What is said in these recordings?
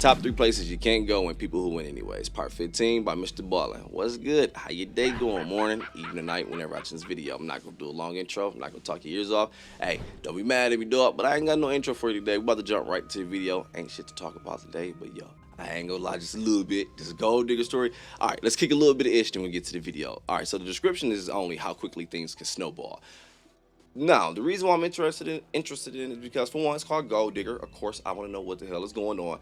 Top 3 places you can't go when people who win anyways. Part 15 by Mrballen. What's good? How your day going? Morning, evening, night, whenever watching this video. I'm not going to do a long intro. I'm not going to talk your ears off. Hey, don't be mad if you do it, but I ain't got no intro for you today. We're about to jump right to the video. Ain't shit to talk about today, but yo, I ain't gonna lie, just a little bit. Just a gold digger story. All right, let's kick a little bit of ish, then we get to the video. All right, so the description is only how quickly things can snowball. Now, the reason why I'm interested in it is because, for one, it's called Gold Digger. Of course, I want to know what the hell is going on.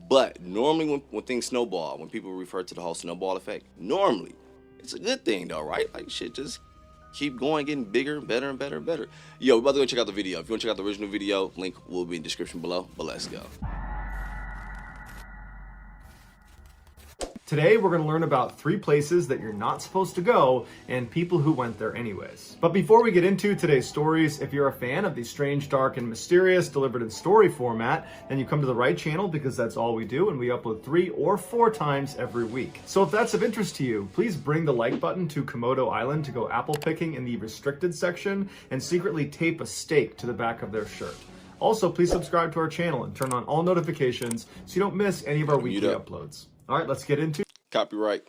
But normally when things snowball, when people refer to the whole snowball effect, normally it's a good thing, though, right? Like, shit just keep going, getting bigger, better, and better and better. Yo, we're about to go check out the video. If you want to check out the original video, link will be in the description below. But let's go. Today, we're going to learn about 3 places that you're not supposed to go and people who went there anyways. But before we get into today's stories, if you're a fan of the strange, dark, and mysterious delivered in story format, then you come to the right channel because that's all we do, and we upload 3 or 4 times every week. So if that's of interest to you, please bring the like button to Komodo Island to go apple picking in the restricted section and secretly tape a stake to the back of their shirt. Also, please subscribe to our channel and turn on all notifications so you don't miss any of our weekly uploads. All right, let's get into copyright.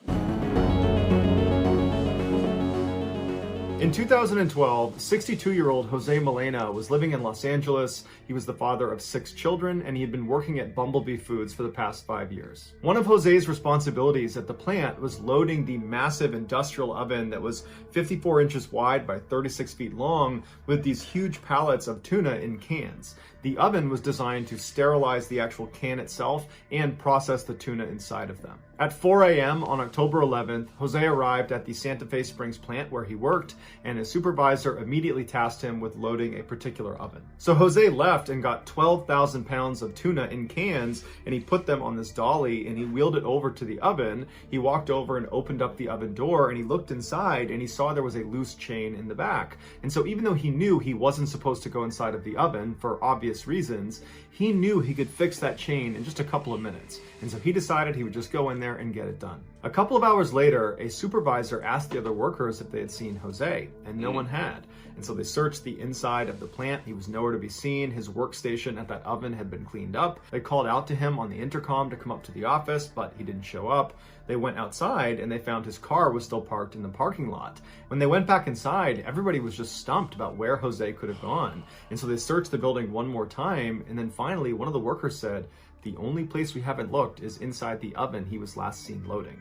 In 2012, 62-year-old Jose Molina was living in Los Angeles. He was the father of 6 children, and he had been working at Bumblebee Foods for the past 5 years. One of Jose's responsibilities at the plant was loading the massive industrial oven that was 54 inches wide by 36 feet long with these huge pallets of tuna in cans. The oven was designed to sterilize the actual can itself and process the tuna inside of them. At 4 a.m. on October 11th, Jose arrived at the Santa Fe Springs plant where he worked, and his supervisor immediately tasked him with loading a particular oven. So Jose left and got 12,000 pounds of tuna in cans, and he put them on this dolly, and he wheeled it over to the oven. He walked over and opened up the oven door, and he looked inside, and he saw there was a loose chain in the back. And so even though he knew he wasn't supposed to go inside of the oven for obvious reasons, he knew he could fix that chain in just a couple of minutes. And so he decided he would just go in there and get it done. A couple of hours later, a supervisor asked the other workers if they had seen Jose, and no one had. And so they searched the inside of the plant. He was nowhere to be seen. His workstation at that oven had been cleaned up. They called out to him on the intercom to come up to the office, but he didn't show up. They went outside and they found his car was still parked in the parking lot. When they went back inside, everybody was just stumped about where Jose could have gone. And so they searched the building one more time, and then finally one of the workers said, "The only place we haven't looked is inside the oven he was last seen loading."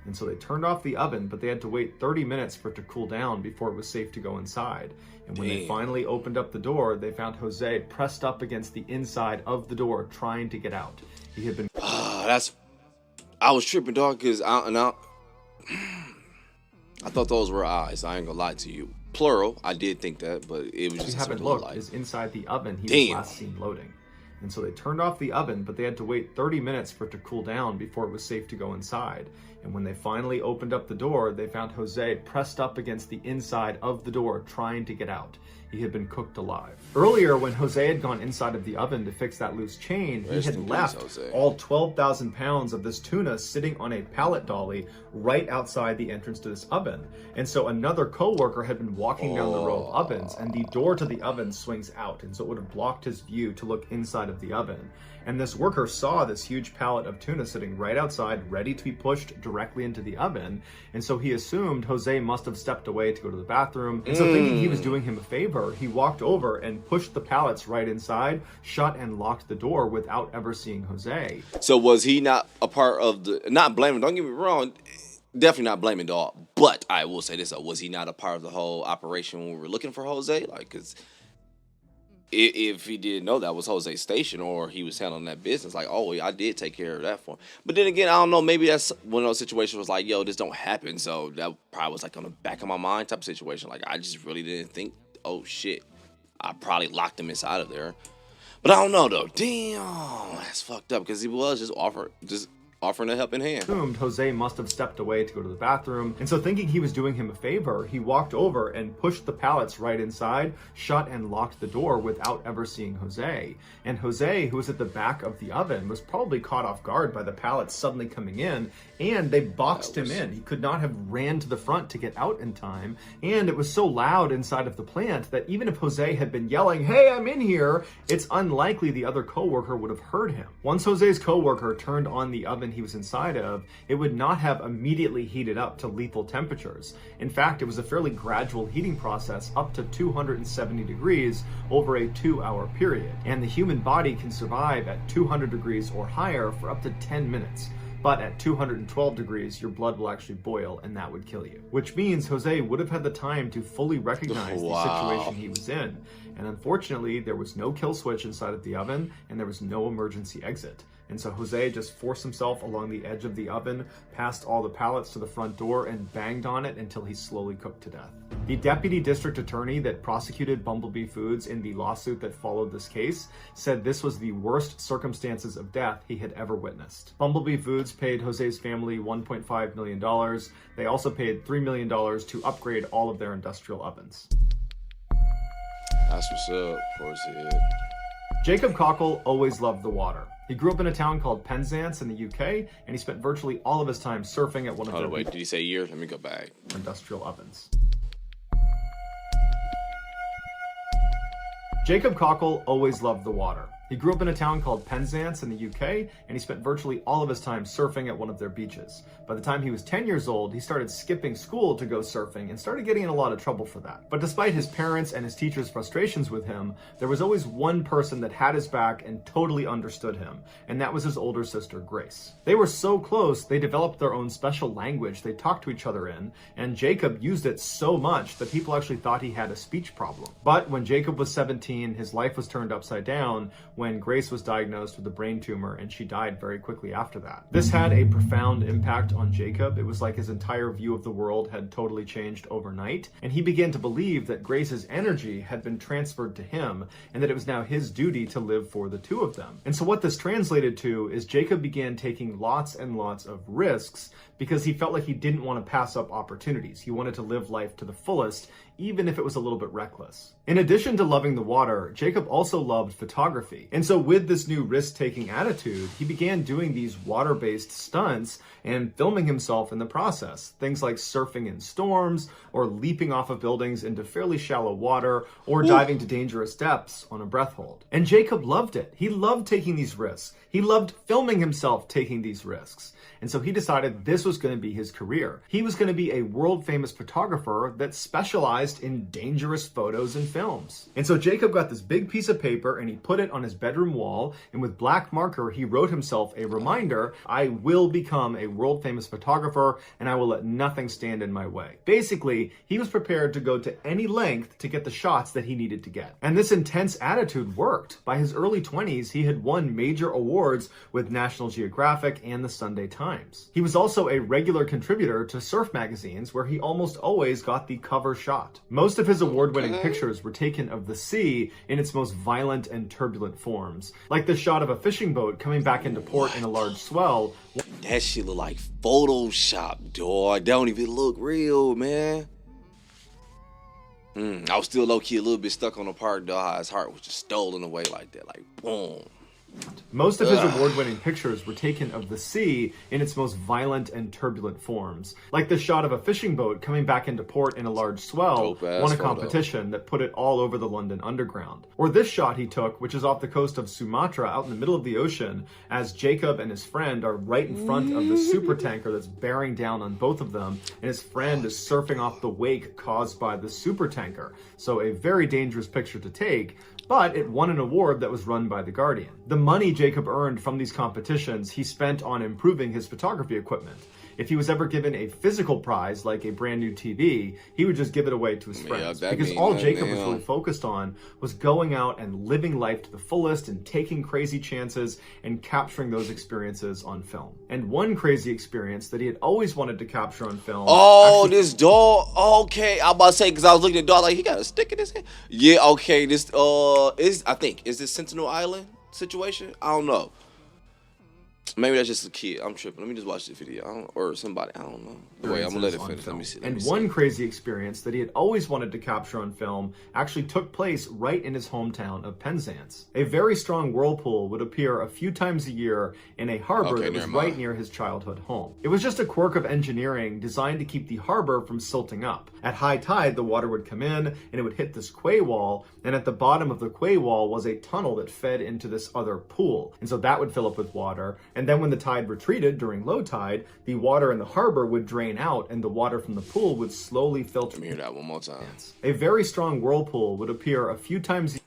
And so they turned off the oven, but they had to wait 30 minutes for it to cool down before it was safe to go inside. And when they finally opened up the door, they found Jose pressed up against the inside of the door trying to get out. He had been... I was tripping, dog, because I thought those were eyes. I ain't gonna lie to you. Plural, I did think that, but it was just... We haven't looked is inside the oven he was last seen loading. And so they turned off the oven, but they had to wait 30 minutes for it to cool down before it was safe to go inside. And when they finally opened up the door, they found Jose pressed up against the inside of the door trying to get out. He had been cooked alive. Earlier, when Jose had gone inside of the oven to fix that loose chain, he had left all 12,000 pounds of this tuna sitting on a pallet dolly right outside the entrance to this oven. And so another co-worker had been walking down the row of ovens, and the door to the oven swings out, and so it would have blocked his view to look inside of the oven. And this worker saw this huge pallet of tuna sitting right outside, ready to be pushed directly into the oven. And so he assumed Jose must have stepped away to go to the bathroom. And so thinking he was doing him a favor, he walked over and pushed the pallets right inside, shut and locked the door without ever seeing Jose. So was he not a part of the... Not blaming, don't get me wrong, definitely not blaming dog. But I will say this, was he not a part of the whole operation when we were looking for Jose? Like, because... if he didn't know that was Jose's station or he was handling that business, like, oh, I did take care of that for him. But then again, I don't know, maybe that's one of those situations was like, yo, this don't happen. So that probably was like on the back of my mind type of situation. Like, I just really didn't think, oh, shit, I probably locked him inside of there. But I don't know, though. Damn, that's fucked up because he was just offering a helping hand. Jose must have stepped away to go to the bathroom, and so thinking he was doing him a favor, he walked over and pushed the pallets right inside, shut and locked the door without ever seeing Jose. And Jose, who was at the back of the oven, was probably caught off guard by the pallets suddenly coming in, and they boxed him in. He could not have ran to the front to get out in time, and it was so loud inside of the plant that even if Jose had been yelling, "Hey, I'm in here," it's unlikely the other coworker would have heard him. Once Jose's coworker turned on the oven he was inside of, it would not have immediately heated up to lethal temperatures. In fact, it was a fairly gradual heating process up to 270 degrees over a 2-hour period. And the human body can survive at 200 degrees or higher for up to 10 minutes. But at 212 degrees, your blood will actually boil, and that would kill you. Which means Jose would have had the time to fully recognize the situation he was in. And unfortunately, there was no kill switch inside of the oven, and there was no emergency exit. And so Jose just forced himself along the edge of the oven, past all the pallets to the front door, and banged on it until he slowly cooked to death. The deputy district attorney that prosecuted Bumblebee Foods in the lawsuit that followed this case said this was the worst circumstances of death he had ever witnessed. Bumblebee Foods paid Jose's family $1.5 million. They also paid $3 million to upgrade all of their industrial ovens. That's what's up, Horsehead. Jacob Cockle always loved the water. He grew up in a town called Penzance in the UK, and he spent virtually all of his time surfing at one of their did he say year? Let me go back. Industrial ovens. Jacob Cockle always loved the water. He grew up in a town called Penzance in the UK, and he spent virtually all of his time surfing at one of their beaches. By the time he was 10 years old, he started skipping school to go surfing and started getting in a lot of trouble for that. But despite his parents' and his teachers' frustrations with him, there was always one person that had his back and totally understood him, and that was his older sister, Grace. They were so close, they developed their own special language they talked to each other in, and Jacob used it so much that people actually thought he had a speech problem. But when Jacob was 17, his life was turned upside down when Grace was diagnosed with a brain tumor, and she died very quickly after that. This had a profound impact on Jacob. It was like his entire view of the world had totally changed overnight, and he began to believe that Grace's energy had been transferred to him, and that it was now his duty to live for the two of them. And so what this translated to is Jacob began taking lots and lots of risks because he felt like he didn't want to pass up opportunities. He wanted to live life to the fullest, even if it was a little bit reckless. In addition to loving the water, Jacob also loved photography. And so with this new risk-taking attitude, he began doing these water-based stunts and filming himself in the process. Things like surfing in storms, or leaping off of buildings into fairly shallow water, or diving to dangerous depths on a breath hold. And Jacob loved it. He loved taking these risks. He loved filming himself taking these risks. And so he decided this was going to be his career. He was going to be a world-famous photographer that specialized in dangerous photos and films. And so Jacob got this big piece of paper and he put it on his bedroom wall, and with black marker he wrote himself a reminder: I will become a world-famous photographer and I will let nothing stand in my way. Basically, he was prepared to go to any length to get the shots that he needed to get. And this intense attitude worked. By his early 20s, he had won major awards with National Geographic and the Sunday Times. He was also a regular contributor to surf magazines, where he almost always got the cover shot. Most of his award-winning pictures were taken of the sea in its most violent and turbulent forms, like the shot of a fishing boat coming back into port in a large swell. That shit look like Photoshop, dog. Don't even look real, man. I was still low-key a little bit stuck on the part, dog. His heart was just stolen away like that, like boom. Most of his award-winning pictures were taken of the sea in its most violent and turbulent forms, like the shot of a fishing boat coming back into port in a large swell, won a competition that put it all over the London Underground. Or this shot he took, which is off the coast of Sumatra out in the middle of the ocean, as Jacob and his friend are right in front of the supertanker that's bearing down on both of them, and his friend is surfing off the wake caused by the supertanker. So a very dangerous picture to take, but it won an award that was run by The Guardian. The money Jacob earned from these competitions he spent on improving his photography equipment. If he was ever given a physical prize, like a brand new TV, he would just give it away to his friends. Because all Jacob was really focused on was going out and living life to the fullest and taking crazy chances and capturing those experiences on film. And one crazy experience that he had always wanted to capture on film... Oh, this dog. Okay, I'm about to say, because I was looking at the dog like, he got a stick in his head. Yeah, okay, this, is this Sentinel Island situation? I don't know. Maybe that's just a kid. I'm tripping. Let me just watch the video. Or somebody. I don't know. Wait, I'm gonna let it finish. Let me see. And one crazy experience that he had always wanted to capture on film actually took place right in his hometown of Penzance. A very strong whirlpool would appear a few times a year in a harbor that was right near his childhood home. It was just a quirk of engineering designed to keep the harbor from silting up. At high tide, the water would come in and it would hit this quay wall, and at the bottom of the quay wall was a tunnel that fed into this other pool. And so that would fill up with water. And then when the tide retreated during low tide, the water in the harbor would drain out and the water from the pool would slowly filter. Let me hear that one more time. A very strong whirlpool would appear a few times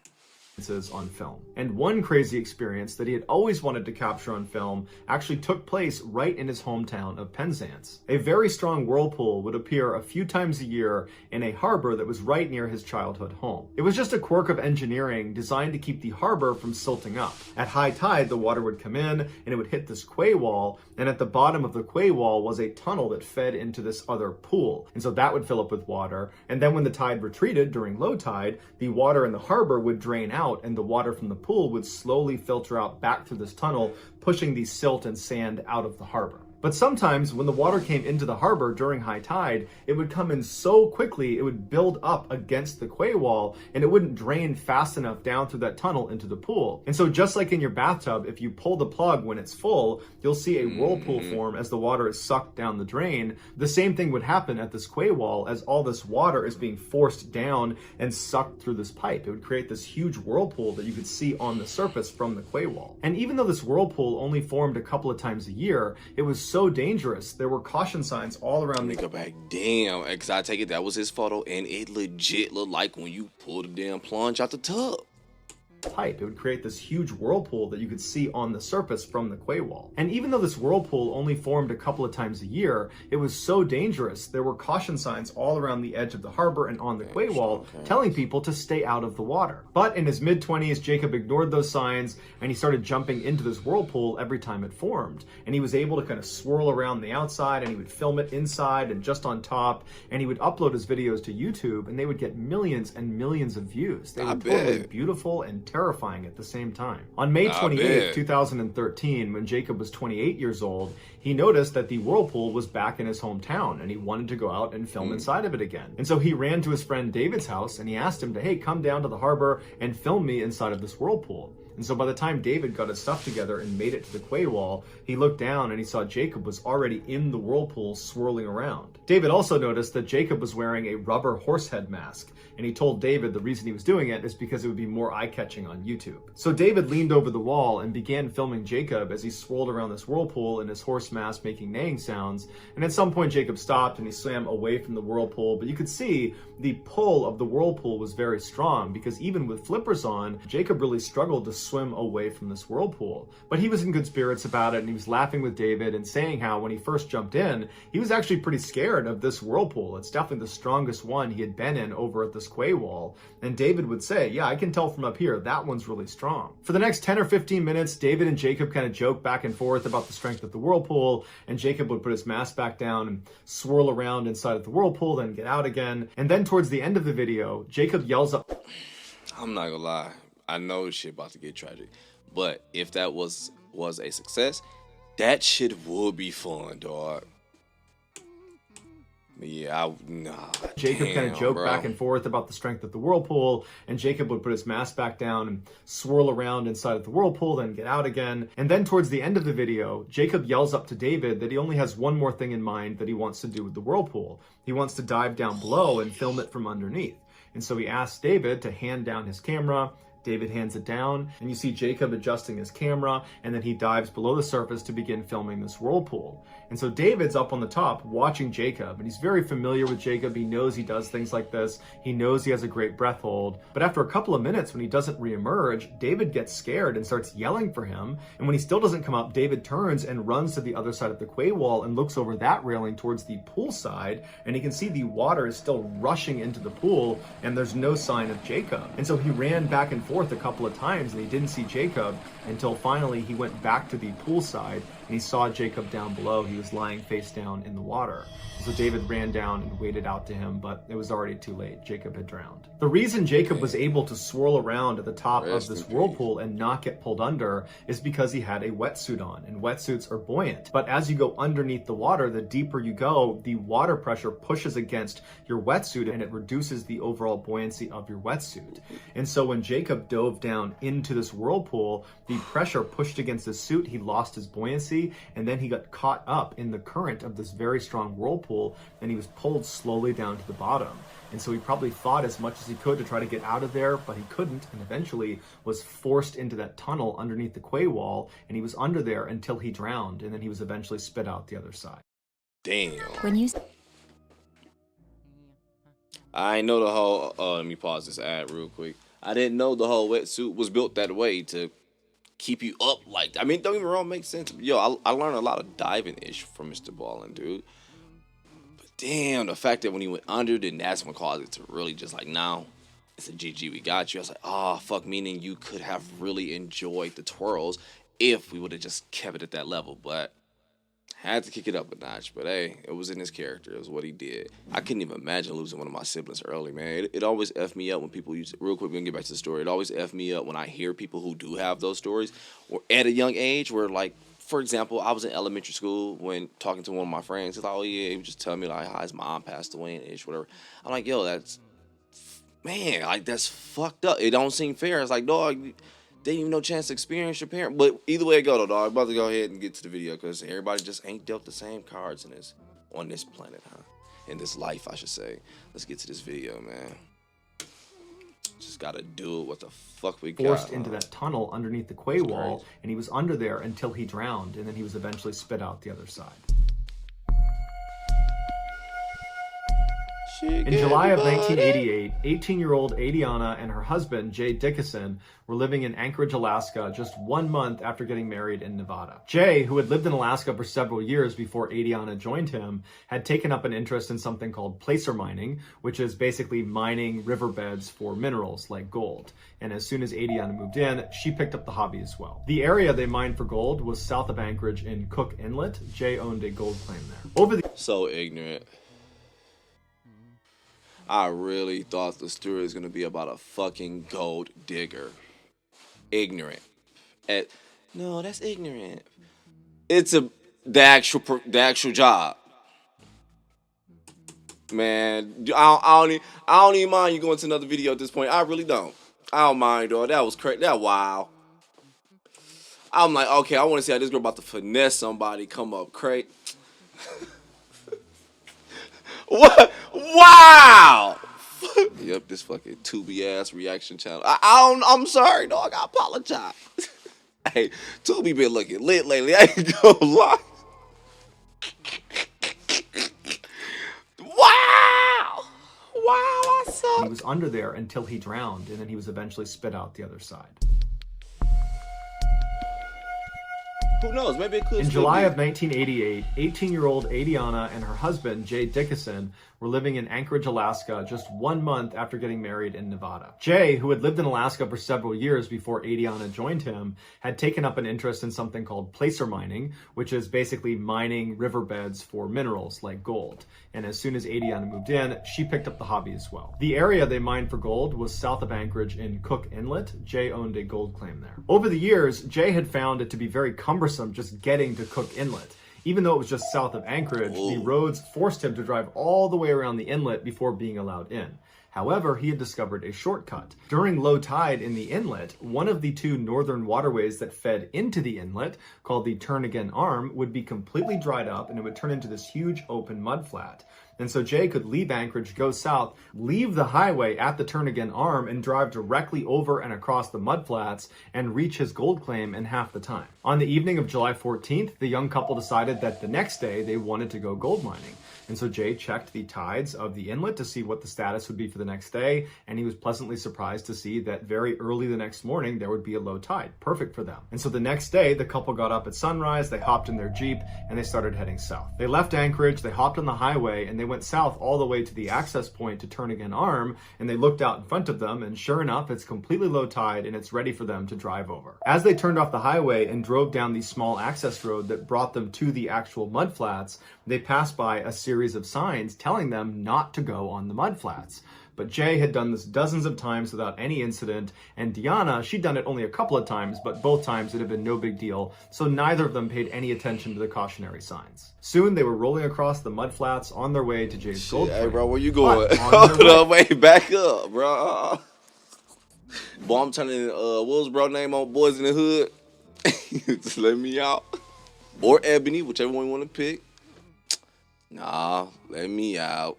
on film. And one crazy experience that he had always wanted to capture on film actually took place right in his hometown of Penzance. A very strong whirlpool would appear a few times a year in a harbor that was right near his childhood home. It was just a quirk of engineering designed to keep the harbor from silting up. At high tide, the water would come in and it would hit this quay wall, and at the bottom of the quay wall was a tunnel that fed into this other pool. And so that would fill up with water. And then when the tide retreated during low tide, the water in the harbor would drain out and the water from the pool would slowly filter out back through this tunnel, pushing the silt and sand out of the harbor. But sometimes when the water came into the harbor during high tide, it would come in so quickly it would build up against the quay wall and it wouldn't drain fast enough down through that tunnel into the pool. And so just like in your bathtub, if you pull the plug when it's full, you'll see a whirlpool form as the water is sucked down the drain. The same thing would happen at this quay wall as all this water is being forced down and sucked through this pipe. It would create this huge whirlpool that you could see on the surface from the quay wall. And even though this whirlpool only formed a couple of times a year, it was so dangerous. There were caution signs all around the... Go back. Damn, because I take it that was his photo, and it legit looked like when you pull the damn plunge out the tub. Pipe. It would create this huge whirlpool that you could see on the surface from the quay wall. And even though this whirlpool only formed a couple of times a year, it was so dangerous. There were caution signs all around the edge of the harbor and on the quay wall telling people to stay out of the water. But in his mid-20s, Jacob ignored those signs and he started jumping into this whirlpool every time it formed. And he was able to kind of swirl around the outside, and he would film it inside and just on top, and he would upload his videos to YouTube, and they would get millions and millions of views. They were totally beautiful and terrifying at the same time. On May 28, 2013, when Jacob was 28 years old, he noticed that the whirlpool was back in his hometown and he wanted to go out and film inside of it again. And so he ran to his friend David's house and he asked him to, hey, come down to the harbor and film me inside of this whirlpool. And so by the time David got his stuff together and made it to the quay wall, he looked down and he saw Jacob was already in the whirlpool swirling around. David also noticed that Jacob was wearing a rubber horse head mask, and he told David the reason he was doing it is because it would be more eye-catching on YouTube. So David leaned over the wall and began filming Jacob as he swirled around this whirlpool in his horse mask making neighing sounds, and at some point Jacob stopped and he swam away from the whirlpool, but you could see the pull of the whirlpool was very strong because even with flippers on, Jacob really struggled to swim away from this whirlpool. But he was in good spirits about it and he was laughing with David and saying how when he first jumped in, he was actually pretty scared of this whirlpool. It's definitely the strongest one he had been in over at this quay wall. And David would say, yeah, I can tell from up here, that one's really strong. For the next 10 or 15 minutes, David and Jacob kind of joked back and forth about the strength of the whirlpool, and Jacob would put his mask back down and swirl around inside of the whirlpool, then get out again. And then towards the end of the video, Jacob yells up. I'm not gonna lie, I know shit about to get tragic, but if that was a success, that shit would be fun, dog. Yeah, Jacob kind of joked back and forth about the strength of the whirlpool, and Jacob would put his mask back down and swirl around inside of the whirlpool, then get out again. And then towards the end of the video, Jacob yells up to David that he only has one more thing in mind that he wants to do with the whirlpool. He wants to dive down below and film it from underneath. And so he asks David to hand down his camera. David hands it down, and you see Jacob adjusting his camera, and then he dives below the surface to begin filming this whirlpool. And so David's up on the top watching Jacob, and he's very familiar with Jacob. He knows he does things like this. He knows he has a great breath hold. But after a couple of minutes, when he doesn't reemerge, David gets scared and starts yelling for him. And when he still doesn't come up, David turns and runs to the other side of the quay wall and looks over that railing towards the pool side, and he can see the water is still rushing into the pool, and there's no sign of Jacob. And so he ran back and forth forth a couple of times and he didn't see Jacob until finally he went back to the poolside and he saw Jacob down below. He was lying face down in the water. So David ran down and waded out to him, but it was already too late. Jacob had drowned. The reason Jacob was able to swirl around at the top of this whirlpool and not get pulled under is because he had a wetsuit on, and wetsuits are buoyant. But as you go underneath the water, the deeper you go, the water pressure pushes against your wetsuit and it reduces the overall buoyancy of your wetsuit. And so when Jacob dove down into this whirlpool, the pressure pushed against his suit, he lost his buoyancy, and then he got caught up in the current of this very strong whirlpool, and he was pulled slowly down to the bottom. And so he probably fought as much as he could to try to get out of there, but he couldn't, and eventually was forced into that tunnel underneath the quay wall, and he was under there until he drowned, and then he was eventually spit out the other side. Damn. When you I know the whole, let me pause this ad real quick. I didn't know the whole wetsuit was built that way to keep you up like that. I mean, don't get me wrong, makes sense. Yo, I learned a lot of diving-ish from Mrballen, dude. But damn, the fact that when he went under, then that's what caused it to really just like, now it's a GG, we got you. I was like, oh, fuck, meaning you could have really enjoyed the twirls if we would have just kept it at that level. But had to kick it up a notch, but hey, it was in his character. It was what he did. I couldn't even imagine losing one of my siblings early, man. It always F me up when people use it. Real quick, we're going to get back to the story. It always F me up when I hear people who do have those stories or at a young age where, like, for example, I was in elementary school when talking to one of my friends. He's like, oh, yeah, he was just telling me, like, how his mom passed away and ish, whatever. I'm like, yo, man, like, that's fucked up. It don't seem fair. It's like, dog, they didn't even no chance to experience your parent. But either way it go, though, dog, I'm about to go ahead and get to the video because everybody just ain't dealt the same cards on this planet, huh? In this life, I should say. Let's get to this video, man. Just gotta do it. What the fuck we got? Forced into that tunnel underneath the quay wall, and he was under there until he drowned, and then he was eventually spit out the other side. In July of 1988, 18-year-old Adriana and her husband, Jay Dickinson, were living in Anchorage, Alaska, just 1 month after getting married in Nevada. Jay, who had lived in Alaska for several years before Adriana joined him, had taken up an interest in something called placer mining, which is basically mining riverbeds for minerals like gold. And as soon as Adriana moved in, she picked up the hobby as well. The area they mined for gold was south of Anchorage in Cook Inlet. Jay owned a gold claim there. So ignorant. I really thought the story was gonna be about a fucking gold digger. Ignorant. No, that's ignorant. It's the actual job. Man, I don't even mind you going to another video at this point. I really don't. I don't mind, dog. That was crazy. That wow. I'm like, okay, I want to see how this girl about to finesse somebody. Come up, Craig. What? Wow! Yep, this fucking Tubi ass reaction channel. I'm sorry, dog. I apologize. Hey, Tubi been looking lit lately. I ain't gonna lie. Wow! Wow, I suck. He was under there until he drowned, and then he was eventually spit out the other side. Who knows? Maybe it could. In July of 1988, 18-year-old Adriana and her husband, Jay Dickinson, were living in Anchorage, Alaska, just 1 month after getting married in Nevada. Jay, who had lived in Alaska for several years before Adriana joined him, had taken up an interest in something called placer mining, which is basically mining riverbeds for minerals like gold. And as soon as Adriana moved in, she picked up the hobby as well. The area they mined for gold was south of Anchorage in Cook Inlet. Jay owned a gold claim there. Over the years, Jay had found it to be very cumbersome just getting to Cook Inlet. Even though it was just south of Anchorage, the roads forced him to drive all the way around the inlet before being allowed in. However, he had discovered a shortcut. During low tide in the inlet, one of the two northern waterways that fed into the inlet, called the Turnagain Arm, would be completely dried up and it would turn into this huge open mudflat. And so Jay could leave Anchorage, go south, leave the highway at the Turnagain Arm, and drive directly over and across the mudflats and reach his gold claim in half the time. On the evening of July 14th, the young couple decided that the next day they wanted to go gold mining. And so Jay checked the tides of the inlet to see what the status would be for the next day, and he was pleasantly surprised to see that very early the next morning there would be a low tide, perfect for them. And so the next day, the couple got up at sunrise, they hopped in their Jeep, and they started heading south. They left Anchorage, they hopped on the highway, and they went south all the way to the access point to Turn Again Arm, and they looked out in front of them, and sure enough, it's completely low tide, and it's ready for them to drive over. As they turned off the highway and drove down the small access road that brought them to the actual mudflats, they passed by a series of signs telling them not to go on the mudflats. But Jay had done this dozens of times without any incident, and Deanna, she'd done it only a couple of times, but both times it had been no big deal, so neither of them paid any attention to the cautionary signs. Soon they were rolling across the mudflats on their way to Jay's gold Hey, claim. bro, where you going? Hold Hold wait, back up, bro. Boy, I'm turning, what was bro name on Boys in the Hood? Just let me out. Or Ebony, whichever one you want to pick. Nah, let me out.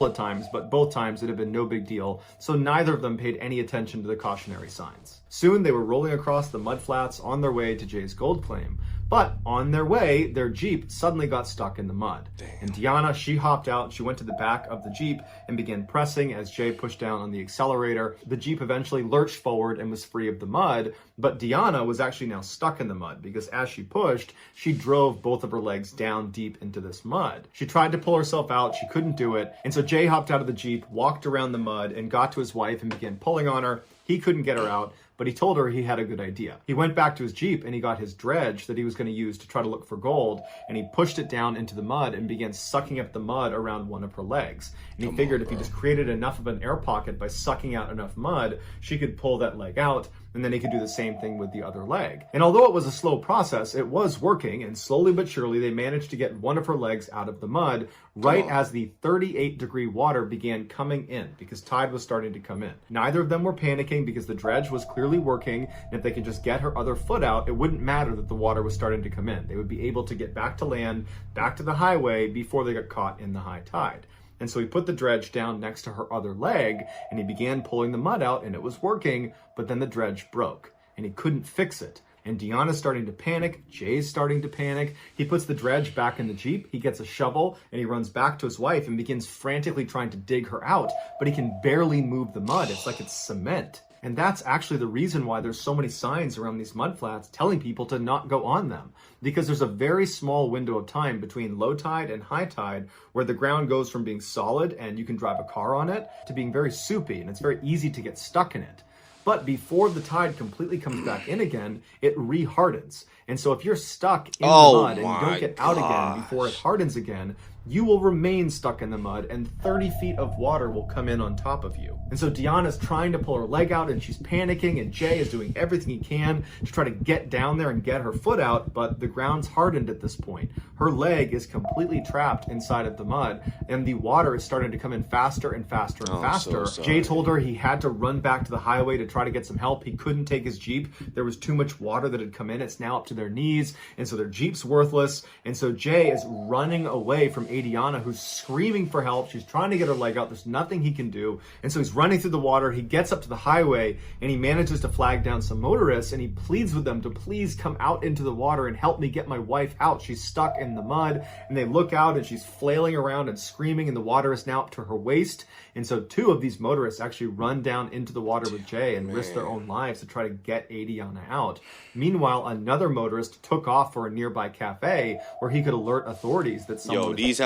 Of times, but both times it had been no big deal, so neither of them paid any attention to the cautionary signs. Soon they were rolling across the mudflats on their way to Jay's gold claim. But on their way, their Jeep suddenly got stuck in the mud. Damn. And Deanna, she hopped out, she went to the back of the Jeep and began pressing as Jay pushed down on the accelerator. The Jeep eventually lurched forward and was free of the mud, but Deanna was actually now stuck in the mud because as she pushed, she drove both of her legs down deep into this mud. She tried to pull herself out, she couldn't do it, and so Jay hopped out of the Jeep, walked around the mud, and got to his wife and began pulling on her. He couldn't get her out, but he told her he had a good idea. He went back to his Jeep and he got his dredge that he was going to use to try to look for gold, and he pushed it down into the mud and began sucking up the mud around one of her legs. And he figured if he just created enough of an air pocket by sucking out enough mud, she could pull that leg out, and then he could do the same thing with the other leg. And although it was a slow process, it was working, and slowly but surely they managed to get one of her legs out of the mud right as the 38-degree water began coming in because tide was starting to come in. Neither of them were panicking because the dredge was clearly working, and if they could just get her other foot out, it wouldn't matter that the water was starting to come in. They would be able to get back to land, back to the highway before they got caught in the high tide. And so he put the dredge down next to her other leg, and he began pulling the mud out, and it was working, but then the dredge broke, and he couldn't fix it. And Deanna's starting to panic, Jay's starting to panic. He puts the dredge back in the Jeep, he gets a shovel, and he runs back to his wife and begins frantically trying to dig her out, but he can barely move the mud. It's like it's cement. And that's actually the reason why there's so many signs around these mudflats telling people to not go on them. Because there's a very small window of time between low tide and high tide where the ground goes from being solid and you can drive a car on it to being very soupy, and it's very easy to get stuck in it. But before the tide completely comes back in again, it re-hardens. And so if you're stuck in the mud and you don't get out again before it hardens again, you will remain stuck in the mud and 30 feet of water will come in on top of you. And so Deanna's trying to pull her leg out and she's panicking, and Jay is doing everything he can to try to get down there and get her foot out, but the ground's hardened at this point. Her leg is completely trapped inside of the mud, and the water is starting to come in faster and faster and faster. So Jay told her he had to run back to the highway to try to get some help. He couldn't take his Jeep. There was too much water that had come in. It's now up to their knees, and so their Jeep's worthless. And so Jay is running away from Deanna, who's screaming for help. She's trying to get her leg out. There's nothing he can do. And so he's running through the water. He gets up to the highway and he manages to flag down some motorists, and he pleads with them to please come out into the water and help me get my wife out. She's stuck in the mud. And they look out and she's flailing around and screaming, and the water is now up to her waist. And so two of these motorists actually run down into the water with Jay and risk their own lives to try to get Adiana out. Meanwhile, another motorist took off for a nearby cafe where he could alert authorities that someone... Yo, these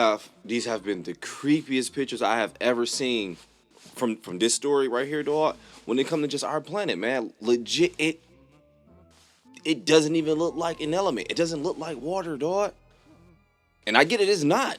have been the creepiest pictures I have ever seen from this story right here, dog. When it comes to just our planet, man, legit, it doesn't even look like an element. It doesn't look like water, dog. And I get it, it's not.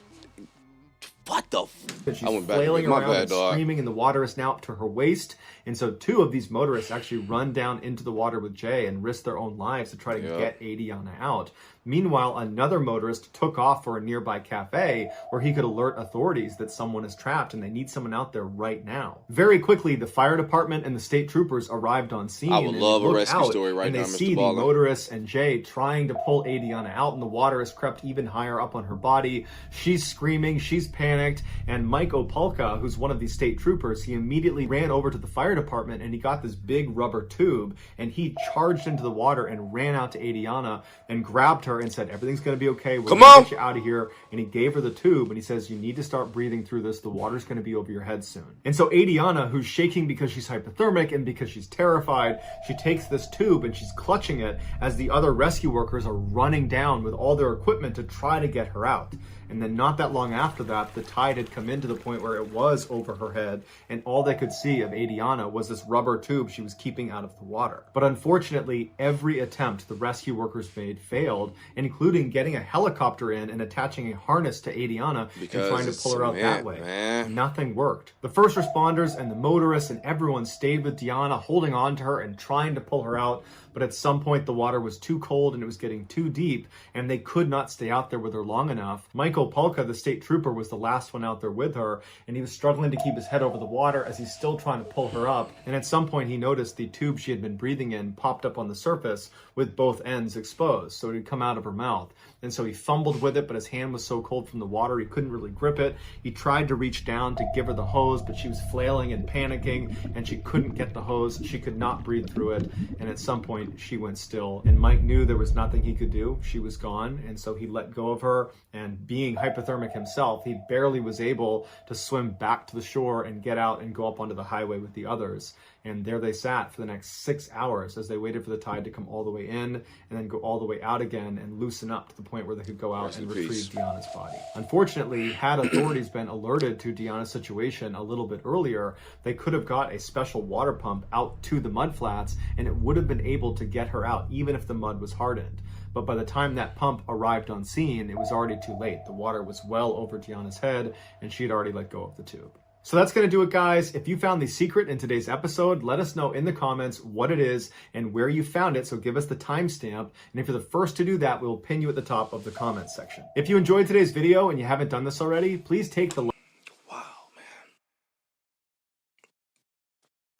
What the She's flailing around and screaming, and the water is now up to her waist. And so two of these motorists actually run down into the water with Jay and risk their own lives to try to get Adiana out. Meanwhile, another motorist took off for a nearby cafe where he could alert authorities that someone is trapped and they need someone out there right now. Very quickly, the fire department and the state troopers arrived on scene. I would love a rescue story right now, Mr. Ballen. And they see the motorist and Jay trying to pull Adriana out, and the water has crept even higher up on her body. She's screaming, she's panicked, and Mike Opalka, who's one of these state troopers, he immediately ran over to the fire department and he got this big rubber tube and he charged into the water and ran out to Adriana and grabbed her and said, everything's going to be okay. We're going to get you out of here. And he gave her the tube and he says, you need to start breathing through this. The water's going to be over your head soon. And so Adriana, who's shaking because she's hypothermic and because she's terrified, she takes this tube and she's clutching it as the other rescue workers are running down with all their equipment to try to get her out. And then not that long after that, the tide had come in to the point where it was over her head, and all they could see of Adriana was this rubber tube she was keeping out of the water. But unfortunately, every attempt the rescue workers made failed, including getting a helicopter in and attaching a harness to Adriana and trying to pull her out that way. Man. Nothing worked. The first responders and the motorists and everyone stayed with Diana, holding on to her and trying to pull her out. But at some point, the water was too cold and it was getting too deep, and they could not stay out there with her long enough. Michael Polka, the state trooper, was the last one out there with her, and he was struggling to keep his head over the water as he's still trying to pull her up. And at some point, he noticed the tube she had been breathing in popped up on the surface with both ends exposed, so it had come out of her mouth. And so he fumbled with it, but his hand was so cold from the water, he couldn't really grip it. He tried to reach down to give her the hose, but she was flailing and panicking, and she couldn't get the hose. She could not breathe through it, and at some point, she went still. And Mike knew there was nothing he could do. She was gone, and so he let go of her, and being hypothermic himself, he barely was able to swim back to the shore and get out and go up onto the highway with the others. And there they sat for the next 6 hours as they waited for the tide to come all the way in and then go all the way out again and loosen up to the point where they could go out and retrieve Diana's body. Unfortunately, had authorities been alerted to Diana's situation a little bit earlier, they could have got a special water pump out to the mudflats and it would have been able to get her out even if the mud was hardened. But by the time that pump arrived on scene, it was already too late. The water was well over Diana's head and she had already let go of the tube. So that's going to do it, guys. If you found the secret in today's episode, let us know in the comments what it is and where you found it. So give us the timestamp. And if you're the first to do that, we'll pin you at the top of the comments section. If you enjoyed today's video and you haven't done this already, please take the... Wow,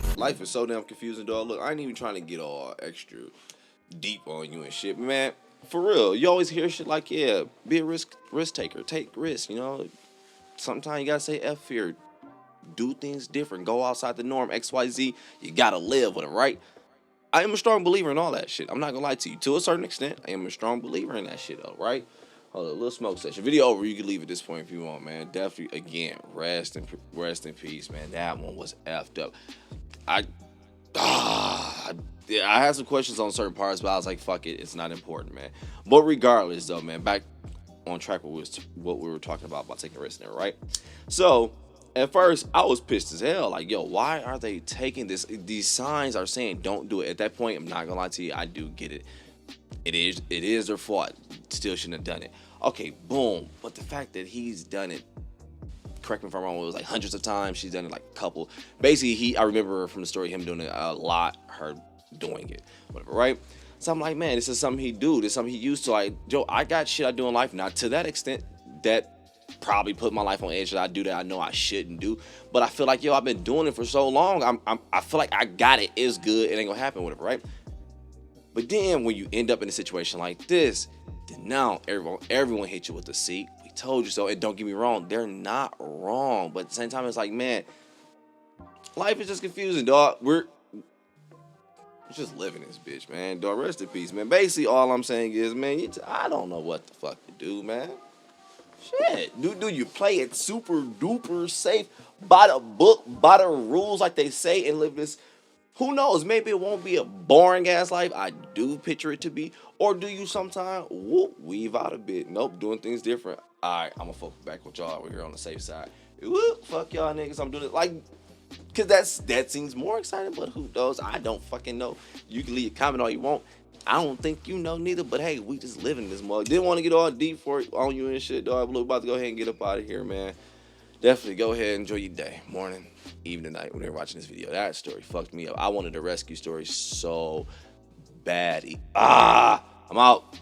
man. Life is so damn confusing, dog. Look, I ain't even trying to get all extra deep on you and shit, man. For real, you always hear shit like, yeah, be a risk taker. Take risks, you know. Sometimes you got to say F fear. Do things different. Go outside the norm. XYZ. You gotta live with it, right? I am a strong believer in all that shit. I'm not gonna lie to you. To a certain extent, I am a strong believer in that shit, though, right? Hold on, a little smoke session. Video over. You can leave at this point if you want, man. Definitely, again, rest in peace, man. That one was effed up. I had some questions on certain parts, but I was like, fuck it. It's not important, man. But regardless, though, man, back on track with what we were talking about taking risks there, right? So, at first, I was pissed as hell. Like, yo, why are they taking this? These signs are saying don't do it. At that point, I'm not gonna lie to you, I do get it. It is their fault. Still shouldn't have done it. Okay, boom. But the fact that he's done it, correct me if I'm wrong, it was like hundreds of times. She's done it like a couple. Basically, I remember from the story him doing it a lot, her doing it, whatever, right? So I'm like, man, this is something he do. This is something he used to. Like, yo, I got shit I do in life, not to that extent that probably put my life on edge that I do that I know I shouldn't do, but I feel like, yo, I've been doing it for so long. I feel like I got it. It's good. It ain't gonna happen, whatever, right? But then when you end up in a situation like this, then now everyone hits you with the seat. We told you so. And don't get me wrong, they're not wrong, but at the same time, it's like, man, life is just confusing, dog. We're just living this bitch, man. Dog, rest in peace, man. Basically, all I'm saying is, man, I don't know what the fuck to do, man. Shit, do you play it super duper safe, by the book, by the rules like they say, and live this? Who knows? Maybe it won't be a boring ass life. I do picture it to be. Or do you sometimes weave out a bit? Nope, doing things different. All right, I'm gonna focus back with y'all over here on the safe side. Fuck y'all niggas. I'm doing it like, cause that seems more exciting. But who knows? I don't fucking know. You can leave a comment all you want. I don't think you know neither, but hey, we just living this mug. Didn't want to get all deep on you and shit, dog. We're about to go ahead and get up out of here, man. Definitely go ahead and enjoy your day, morning, evening, night, when you're watching this video. That story fucked me up. I wanted a rescue story so bad. I'm out.